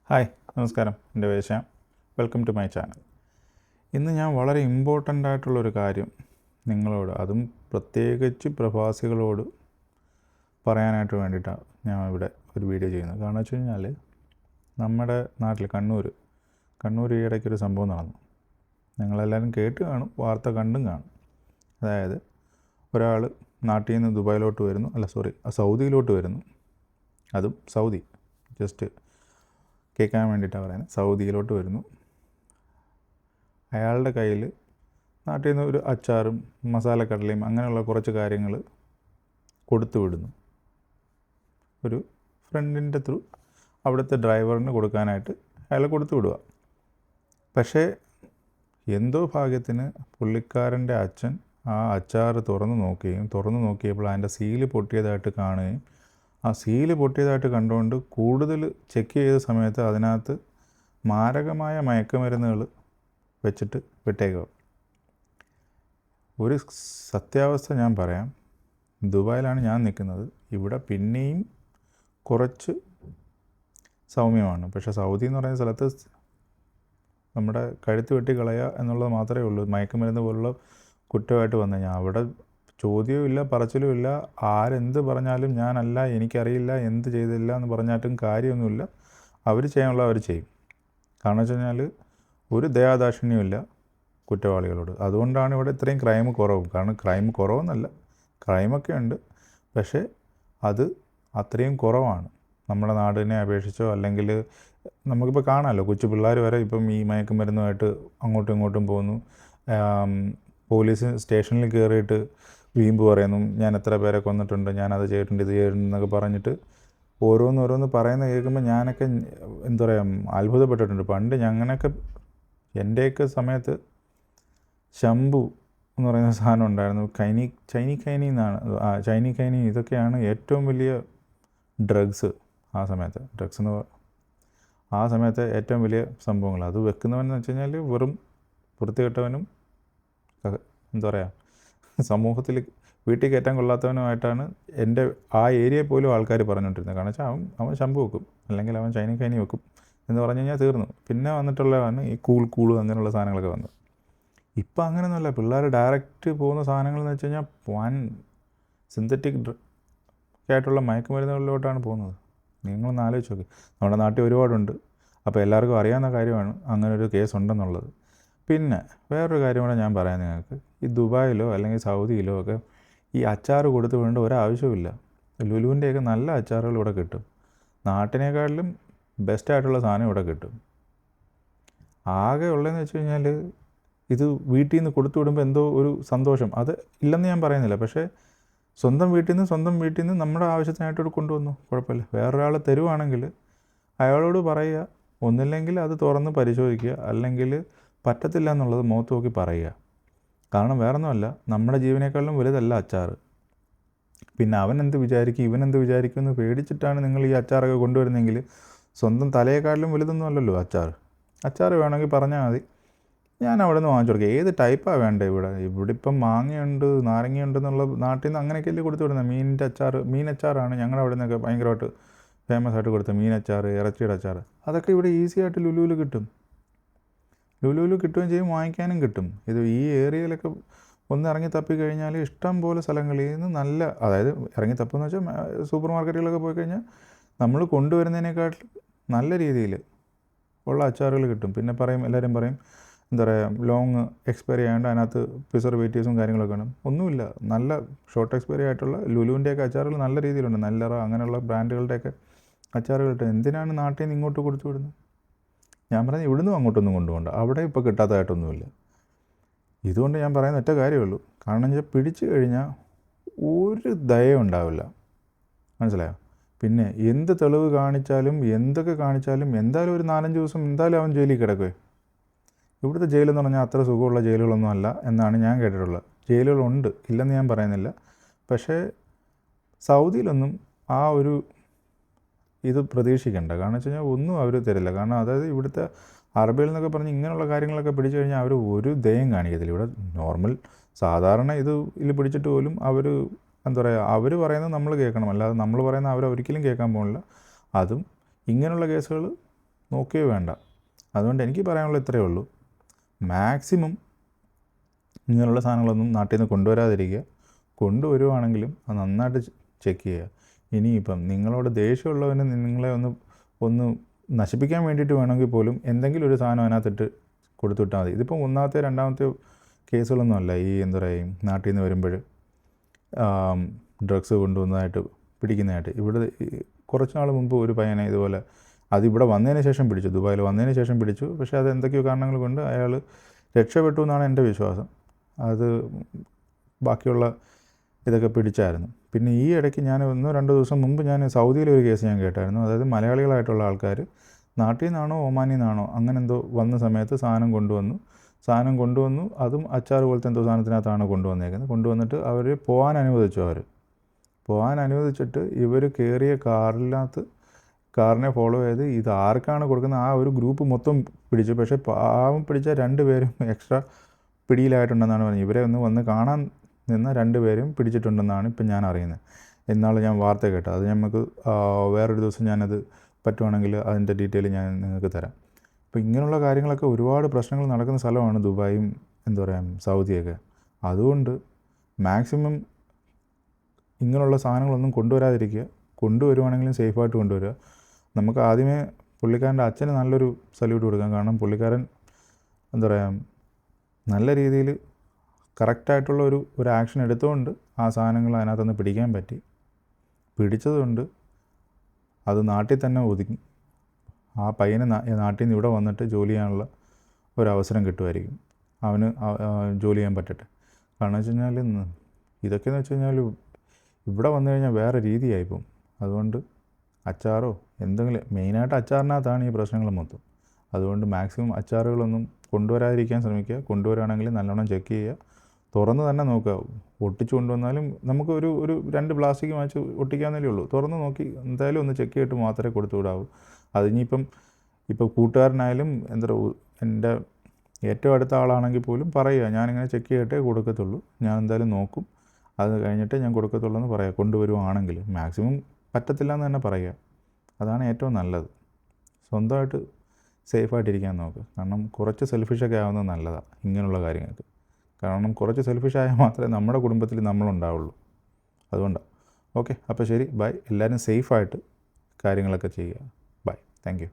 Hi, നമസ്കാരം. എൻ്റെ പേര് Shyam. Welcome to my channel. ഇന്ന് ഞാൻ വളരെ ഇമ്പോർട്ടൻ്റ് ആയിട്ടുള്ളൊരു കാര്യം നിങ്ങളോട്, അതും പ്രത്യേകിച്ച് പ്രവാസികളോട് പറയാനായിട്ട് വേണ്ടിയിട്ടാണ് ഞാൻ ഇവിടെ ഒരു വീഡിയോ ചെയ്യുന്നത്. കാരണം വെച്ച് കഴിഞ്ഞാൽ നമ്മുടെ നാട്ടിൽ കണ്ണൂർ ഈ ഇടയ്ക്കൊരു സംഭവം നടന്നു. നിങ്ങളെല്ലാവരും കേട്ട് കാണും, വാർത്ത കണ്ടും കാണും. അതായത് ഒരാൾ നാട്ടിൽ നിന്ന് ദുബായിലോട്ട് വരുന്നു, സൗദിയിലോട്ട് വരുന്നു. അതും സൗദി, ജസ്റ്റ് കേൾക്കാൻ വേണ്ടിയിട്ടാണ് പറയുന്നത്. സൗദിയിലോട്ട് വരുന്നു. അയാളുടെ കയ്യിൽ നാട്ടിൽ നിന്ന് ഒരു അച്ചാറും മസാലക്കടലയും അങ്ങനെയുള്ള കുറച്ച് കാര്യങ്ങൾ കൊടുത്തു വിടുന്നു. ഒരു ഫ്രണ്ടിൻ്റെ ത്രൂ അവിടുത്തെ ഡ്രൈവറിന് കൊടുക്കാനായിട്ട് അയാൾ കൊടുത്തു വിടുക. പക്ഷേ എന്തോ ഭാഗ്യത്തിന് പുള്ളിക്കാരൻ്റെ അച്ഛൻ ആ അച്ചാർ തുറന്നു നോക്കിയപ്പോൾ അതിൻ്റെ സീല് പൊട്ടിയതായിട്ട് കാണുകയും ആ സീല് പൊട്ടിയതായിട്ട് കണ്ടുകൊണ്ട് കൂടുതൽ ചെക്ക് ചെയ്ത സമയത്ത് അതിനകത്ത് മാരകമായ മയക്കുമരുന്നുകൾ വെച്ചിട്ട് വിട്ടേക്കുക. ഒരു സത്യാവസ്ഥ ഞാൻ പറയാം. ദുബായിലാണ് ഞാൻ നിൽക്കുന്നത്. ഇവിടെ പിന്നെയും കുറച്ച് സൗമ്യമാണ്. പക്ഷേ സൗദി എന്ന് പറയുന്ന സ്ഥലത്ത് നമ്മുടെ കഴുത്ത് വെട്ടിക്കളയുക എന്നുള്ളത് മാത്രമേ ഉള്ളൂ. മയക്കുമരുന്ന് പോലുള്ള കുറ്റമായിട്ട് വന്നു കഴിഞ്ഞാൽ അവിടെ ചോദ്യവും ഇല്ല, പറച്ചിലും ഇല്ല. ആരെന്ത് പറഞ്ഞാലും ഞാനല്ല, എനിക്കറിയില്ല, എന്ത് ചെയ്തില്ല എന്ന് പറഞ്ഞായിട്ടും കാര്യമൊന്നുമില്ല. അവർ ചെയ്യാനുള്ള അവർ ചെയ്യും. കാരണം വെച്ച് കഴിഞ്ഞാൽ ഒരു ദയാദാക്ഷിണ്യമില്ല കുറ്റവാളികളോട്. അതുകൊണ്ടാണ് ഇവിടെ ഇത്രയും ക്രൈം കുറവും. കാരണം ക്രൈം കുറവെന്നല്ല, ക്രൈമൊക്കെ ഉണ്ട്, പക്ഷേ അത് അത്രയും കുറവാണ് നമ്മുടെ നാടിനെ അപേക്ഷിച്ചോ. അല്ലെങ്കിൽ നമുക്കിപ്പോൾ കാണാമല്ലോ, കൊച്ചു പിള്ളേർ വരെ ഇപ്പം ഈ മയക്കുമരുന്നുമായിട്ട് അങ്ങോട്ടും ഇങ്ങോട്ടും പോകുന്നു. പോലീസ് സ്റ്റേഷനിൽ കയറിയിട്ട് വീമ്പ് പറയുന്നു, ഞാൻ എത്ര പേരെ കൊന്നിട്ടുണ്ട്, ഞാനത് ചെയ്തിട്ടുണ്ട്, ഇത് ചെയ്തിട്ടുണ്ട് എന്നൊക്കെ പറഞ്ഞിട്ട് ഓരോന്ന് പറയുന്നത് കേൾക്കുമ്പോൾ ഞാനൊക്കെ എന്താ പറയുക, അത്ഭുതപ്പെട്ടിട്ടുണ്ട്. പണ്ട് ഞങ്ങനൊക്കെ എൻ്റെയൊക്കെ സമയത്ത് ശംഭു എന്ന് പറയുന്ന സാധനം ഉണ്ടായിരുന്നു. ചൈനി എന്നാണ് ഇതൊക്കെയാണ് ഏറ്റവും വലിയ ഡ്രഗ്സ് ആ സമയത്ത്. ആ സമയത്ത് ഏറ്റവും വലിയ സംഭവങ്ങൾ. അത് വെക്കുന്നവനെന്ന് വെച്ച് കഴിഞ്ഞാൽ വെറും വൃത്തികെട്ടവനും എന്താ പറയുക, സമൂഹത്തിൽ വീട്ടിൽ കയറ്റാൻ കൊള്ളാത്തവനുമായിട്ടാണ് എൻ്റെ ആ ഏരിയയിൽ പോലും ആൾക്കാർ പറഞ്ഞുകൊണ്ടിരുന്നത്. കാരണം വെച്ചാൽ അവൻ ശംഭു വെക്കും, അല്ലെങ്കിൽ അവൻ ചൈനി വെക്കും എന്ന് പറഞ്ഞു കഴിഞ്ഞാൽ തീർന്നു. പിന്നെ വന്നിട്ടുള്ളതാണ് ഈ കൂൾ അങ്ങനെയുള്ള സാധനങ്ങളൊക്കെ വന്നത്. ഇപ്പം അങ്ങനെയൊന്നുമല്ല. പിള്ളേർ ഡയറക്റ്റ് പോകുന്ന സാധനങ്ങളെന്ന് വെച്ച് കഴിഞ്ഞാൽ വൻ സിന്തറ്റിക് ആയിട്ടുള്ള മയക്കുമരുന്നുകളിലോട്ടാണ് പോകുന്നത്. നിങ്ങളൊന്ന് ആലോചിച്ച് നോക്ക്. നമ്മുടെ നാട്ടിൽ ഒരുപാടുണ്ട്. അപ്പോൾ എല്ലാവർക്കും അറിയാവുന്ന കാര്യമാണ് അങ്ങനൊരു കേസ് ഉണ്ടെന്നുള്ളത്. പിന്നെ വേറൊരു കാര്യം കൂടെ ഞാൻ പറയാം നിങ്ങൾക്ക്. ഈ ദുബായിലോ അല്ലെങ്കിൽ സൗദിയിലോ ഒക്കെ ഈ അച്ചാർ കൊടുത്തു വിടേണ്ട ഒരാവശ്യമില്ല. ലുലുവിൻ്റെയൊക്കെ നല്ല അച്ചാറുകൾ ഇവിടെ കിട്ടും. നാട്ടിനേക്കാളിലും ബെസ്റ്റായിട്ടുള്ള സാധനം ഇവിടെ കിട്ടും. ആകെ ഉള്ളതെന്ന് വെച്ച് കഴിഞ്ഞാൽ ഇത് വീട്ടിൽ നിന്ന് കൊടുത്തു വിടുമ്പോൾ എന്തോ ഒരു സന്തോഷം, അത് ഇല്ലെന്ന് ഞാൻ പറയുന്നില്ല. പക്ഷേ സ്വന്തം വീട്ടിൽ നിന്ന് നമ്മുടെ ആവശ്യത്തിനായിട്ടോട് കൊണ്ടുവന്നു, കുഴപ്പമില്ല. വേറൊരാൾ തരുവാണെങ്കിൽ അയാളോട് പറയുക, ഒന്നില്ലെങ്കിൽ അത് തുറന്ന് പരിശോധിക്കുക, അല്ലെങ്കിൽ പറ്റത്തില്ല എന്നുള്ളത് മുഖത്ത് നോക്കി പറയുക. കാരണം വേറൊന്നുമല്ല, നമ്മുടെ ജീവനേക്കാളും വലുതല്ല അച്ചാർ. പിന്നെ അവനെന്ത് വിചാരിക്കും, ഇവനെന്ത് വിചാരിക്കും എന്ന് പേടിച്ചിട്ടാണ് നിങ്ങൾ ഈ അച്ചാറൊക്കെ കൊണ്ടുവരുന്നെങ്കിൽ സ്വന്തം തലയെക്കാളിലും വലുതൊന്നും അല്ലല്ലോ അച്ചാർ വേണമെങ്കിൽ പറഞ്ഞാൽ മതി, ഞാൻ അവിടെ നിന്ന് വാങ്ങിച്ചു കൊടുക്കുക. ഏത് ടൈപ്പാണ് വേണ്ടത്? ഇവിടെ ഇപ്പം മാങ്ങയുണ്ട്, നാരങ്ങയുണ്ട് എന്നുള്ള നാട്ടിൽ നിന്ന് അങ്ങനെയൊക്കെയല്ലേ കൊടുത്തു വിടുന്നത്. മീനച്ചാറാണ് ഞങ്ങളുടെ അവിടെ നിന്നൊക്കെ ഭയങ്കരമായിട്ട് ഫേമസ് ആയിട്ട് കൊടുത്തത്. മീനച്ചാർ, ഇറച്ചിയുടെ അച്ചാർ, അതൊക്കെ ഇവിടെ ഈസി ആയിട്ട് ലുലുവിൽ കിട്ടും. കിട്ടുകയും ചെയ്യും, വാങ്ങിക്കാനും കിട്ടും. ഇത് ഈ ഏരിയയിലൊക്കെ ഒന്ന് ഇറങ്ങി തപ്പിക്കഴിഞ്ഞാൽ ഇഷ്ടം പോലെ സ്ഥലങ്ങളിൽ നിന്ന് നല്ല, അതായത് ഇറങ്ങി തപ്പെന്ന് വെച്ചാൽ സൂപ്പർ മാർക്കറ്റുകളൊക്കെ പോയി കഴിഞ്ഞാൽ നമ്മൾ കൊണ്ടുവരുന്നതിനേക്കാട്ടിലും നല്ല രീതിയിൽ ഉള്ള അച്ചാറുകൾ കിട്ടും. പിന്നെ എല്ലാവരും പറയും എന്താ പറയുക, ലോങ് എക്സ്പയറി ആയതുകൊണ്ട് അതിനകത്ത് പ്രിസർവേറ്റീവ്സും കാര്യങ്ങളൊക്കെ വേണം. ഒന്നുമില്ല, നല്ല ഷോർട്ട് എക്സ്പയറി ആയിട്ടുള്ള ലുലുവിൻ്റെയൊക്കെ അച്ചാറുകൾ നല്ല രീതിയിലുണ്ട്. നല്ലറ അങ്ങനെയുള്ള ബ്രാൻഡുകളുടെയൊക്കെ അച്ചാറുകൾ കിട്ടും. എന്തിനാണ് നാട്ടിൽ നിന്ന് ഇങ്ങോട്ട് കൊടുത്തു വിടുന്നത്? ഞാൻ പറഞ്ഞത് ഇവിടുന്ന് അങ്ങോട്ടൊന്നും കൊണ്ടുപോകണ്ട, അവിടെ ഇപ്പോൾ കിട്ടാത്തതായിട്ടൊന്നുമില്ല. ഇതുകൊണ്ട് ഞാൻ പറയുന്ന ഒറ്റ കാര്യമുള്ളൂ. കാരണം വെച്ചാൽ പിടിച്ചു കഴിഞ്ഞാൽ ഒരു ദയ ഉണ്ടാവില്ല, മനസ്സിലായോ? പിന്നെ എന്ത് തെളിവ് കാണിച്ചാലും എന്തൊക്കെ കാണിച്ചാലും എന്തായാലും ഒരു 4-5 ദിവസം എന്തായാലും അവൻ ജയിലിൽ കിടക്കുവേ. ഇവിടുത്തെ ജയിലെന്ന് പറഞ്ഞാൽ അത്ര സുഖമുള്ള ജയിലുകളൊന്നും അല്ല എന്നാണ് ഞാൻ കേട്ടിട്ടുള്ളത്. ജയിലുകളുണ്ട്, ഇല്ലെന്ന് ഞാൻ പറയുന്നില്ല. പക്ഷേ സൗദിയിലൊന്നും ആ ഒരു ഇത് പ്രതീക്ഷിക്കേണ്ട. കാരണം വെച്ച് കഴിഞ്ഞാൽ ഒന്നും അവർ തരില്ല. കാരണം അതായത് ഇവിടുത്തെ അറബികൾ എന്നൊക്കെ പറഞ്ഞ് ഇങ്ങനെയുള്ള കാര്യങ്ങളൊക്കെ പിടിച്ചു കഴിഞ്ഞാൽ അവർ ഒരു ദയം കാണിക്കത്തില്ല. ഇവിടെ നോർമൽ സാധാരണ ഇതിൽ പിടിച്ചിട്ട് പോലും അവർ എന്താ പറയുക, അവർ പറയുന്നത് നമ്മൾ കേൾക്കണം, അല്ലാതെ നമ്മൾ പറയുന്നത് അവരൊരിക്കലും കേൾക്കാൻ പോകുന്നില്ല. അതും ഇങ്ങനെയുള്ള കേസുകൾ നോക്കുകയോ വേണ്ട. അതുകൊണ്ട് എനിക്ക് പറയാനുള്ളത് ഇത്രയേ ഉള്ളൂ. മാക്സിമം ഇങ്ങനെയുള്ള സാധനങ്ങളൊന്നും നാട്ടിൽ നിന്ന് കൊണ്ടുവരാതിരിക്കുക. കൊണ്ടുവരുവാണെങ്കിലും അത് നന്നായിട്ട് ചെക്ക് ചെയ്യുക. ഇനിയിപ്പം നിങ്ങളോട് ദേഷ്യമുള്ളവന് നിങ്ങളെ ഒന്ന് നശിപ്പിക്കാൻ വേണ്ടിയിട്ട് വേണമെങ്കിൽ പോലും എന്തെങ്കിലും ഒരു സാധനം അതിനകത്തിട്ട് കൊടുത്തുവിട്ടാൽ മതി. ഇതിപ്പം ഒന്നാമത്തെ രണ്ടാമത്തെ കേസുകളൊന്നും അല്ല. ഈ എന്താ പറയുക, നാട്ടിൽ നിന്ന് വരുമ്പോൾ ഡ്രഗ്സ് കൊണ്ടുവന്നതായിട്ട് പിടിക്കുന്നതായിട്ട്. ഇവിടെ കുറച്ച് നാൾ മുമ്പ് ഒരു പയ്യനെ ഇതുപോലെ, അതിവിടെ വന്നതിന് ശേഷം പിടിച്ചു, ദുബായിൽ വന്നതിന് ശേഷം പിടിച്ചു. പക്ഷേ അത് എന്തൊക്കെയോ കാരണങ്ങൾ കൊണ്ട് അയാൾ രക്ഷപ്പെട്ടു എന്നാണ് എൻ്റെ വിശ്വാസം. അത് ബാക്കിയുള്ള ഇതൊക്കെ പിടിച്ചായിരുന്നു. പിന്നെ ഈ ഇടയ്ക്ക് ഞാൻ 1-2 ദിവസം മുമ്പ് ഞാൻ സൗദിയിലെ ഒരു കേസ് ഞാൻ കേട്ടായിരുന്നു. അതായത് മലയാളികളായിട്ടുള്ള ആൾക്കാർ നാട്ടിൽ നിന്നാണോ ഒമാനിൽ നിന്നാണോ അങ്ങനെ എന്തോ വന്ന സമയത്ത് സാധനം കൊണ്ടുവന്നു. അതും അച്ചാർ പോലത്തെ എന്തോ സാധനത്തിനകത്താണ് കൊണ്ടുവന്നേക്കുന്നത്. കൊണ്ടുവന്നിട്ട് അവർ പോകാൻ അനുവദിച്ചിട്ട് ഇവർ കയറിയ കാറിനെ ഫോളോ ചെയ്ത് ഇത് ആർക്കാണ് കൊടുക്കുന്നത് ആ ഒരു ഗ്രൂപ്പ് മൊത്തം പിടിച്ചു. പക്ഷേ പാവം പിടിച്ച 2 പേരും എക്സ്ട്രാ പിടിയിലായിട്ടുണ്ടെന്നാണ് പറഞ്ഞത്. ഇവരെ വന്ന് കാണാൻ നിന്ന 2 പേരും പിടിച്ചിട്ടുണ്ടെന്നാണ് ഇപ്പം ഞാൻ അറിയുന്നത്. ഇന്നാൾ ഞാൻ വാർത്ത കേട്ടത്. അത് നമുക്ക് വേറൊരു ദിവസം ഞാനത് പറ്റുവാണെങ്കിൽ അതിൻ്റെ ഡീറ്റെയിൽ ഞാൻ നിങ്ങൾക്ക് തരാം. അപ്പോൾ ഇങ്ങനെയുള്ള കാര്യങ്ങളൊക്കെ ഒരുപാട് പ്രശ്നങ്ങൾ നടക്കുന്ന സ്ഥലമാണ് ദുബായും എന്താ പറയുക സൗദിയൊക്കെ. അതുകൊണ്ട് മാക്സിമം ഇങ്ങനെയുള്ള സാധനങ്ങളൊന്നും കൊണ്ടുവരാതിരിക്കുക. കൊണ്ടുവരുവാണെങ്കിലും സേഫായിട്ട് കൊണ്ടുവരിക. നമുക്ക് ആദ്യമേ പുള്ളിക്കാരൻ്റെ അച്ഛന് നല്ലൊരു സല്യൂട്ട് കൊടുക്കാം. കാരണം പുള്ളിക്കാരൻ എന്താ പറയുക നല്ല രീതിയിൽ കറക്റ്റായിട്ടുള്ള ഒരു ആക്ഷൻ എടുത്തുകൊണ്ട് ആ സാധനങ്ങൾ അതിനകത്തുനിന്ന് പിടിക്കാൻ പറ്റി. പിടിച്ചതുകൊണ്ട് അത് നാട്ടിൽ തന്നെ ഒതുങ്ങി. ആ പയ്യന് നാട്ടിൽ നിന്ന് ഇവിടെ വന്നിട്ട് ജോലി ചെയ്യാനുള്ള ഒരവസരം കിട്ടുമായിരിക്കും. അവന് ജോലി ചെയ്യാൻ പറ്റട്ടെ. കാരണം വെച്ച് കഴിഞ്ഞാൽ ഇതൊക്കെയെന്ന് വെച്ച് കഴിഞ്ഞാൽ ഇവിടെ വന്നു കഴിഞ്ഞാൽ വേറെ രീതിയായിപ്പോൾ. അതുകൊണ്ട് അച്ചാറോ എന്തെങ്കിലും, മെയിനായിട്ട് അച്ചാറിനകത്താണ് ഈ പ്രശ്നങ്ങൾ മൊത്തം. അതുകൊണ്ട് മാക്സിമം അച്ചാറുകളൊന്നും കൊണ്ടുവരാതിരിക്കാൻ ശ്രമിക്കുക. കൊണ്ടുവരികയാണെങ്കിൽ നല്ലോണം ചെക്ക് ചെയ്യുക. തുറന്ന് തന്നെ നോക്കുക. ഒട്ടിച്ചു കൊണ്ടുവന്നാലും നമുക്ക് ഒരു 2 പ്ലാസ്റ്റിക് വാങ്ങിച്ച് ഒട്ടിക്കാവുന്നതേ ഉള്ളൂ. തുറന്ന് നോക്കി എന്തായാലും ഒന്ന് ചെക്ക് ചെയ്തിട്ട് മാത്രമേ കൊടുത്തു വിടാവൂ. ഇപ്പോൾ കൂട്ടുകാരനായാലും എന്താ പറയുക, എൻ്റെ ഏറ്റവും അടുത്ത ആളാണെങ്കിൽ പോലും പറയുക, ഞാനിങ്ങനെ ചെക്ക് ചെയ്തിട്ടേ കൊടുക്കത്തുള്ളൂ, ഞാൻ എന്തായാലും നോക്കും, അത് കഴിഞ്ഞിട്ടേ ഞാൻ കൊടുക്കത്തുള്ളൂ എന്ന് പറയുക. കൊണ്ടുവരുവാണെങ്കിൽ മാക്സിമം പറ്റത്തില്ല എന്ന് തന്നെ പറയുക. അതാണ് ഏറ്റവും നല്ലത്. സ്വന്തമായിട്ട് സേഫായിട്ടിരിക്കാൻ നോക്കുക. കാരണം കുറച്ച് സെൽഫിഷൊക്കെ ആവുന്നത് നല്ലതാണ് ഇങ്ങനെയുള്ള കാര്യങ്ങൾക്ക്. കാരണം കുറച്ച് സെൽഫിഷായാൽ മാത്രമേ നമ്മുടെ കുടുംബത്തിൽ നമ്മളുണ്ടാവുള്ളൂ. അതുകൊണ്ടാണ്. ഓക്കെ, അപ്പോൾ ശരി, ബൈ. എല്ലാവരും സേഫായിട്ട് കാര്യങ്ങളൊക്കെ ചെയ്യുക. ബൈ. Thank you.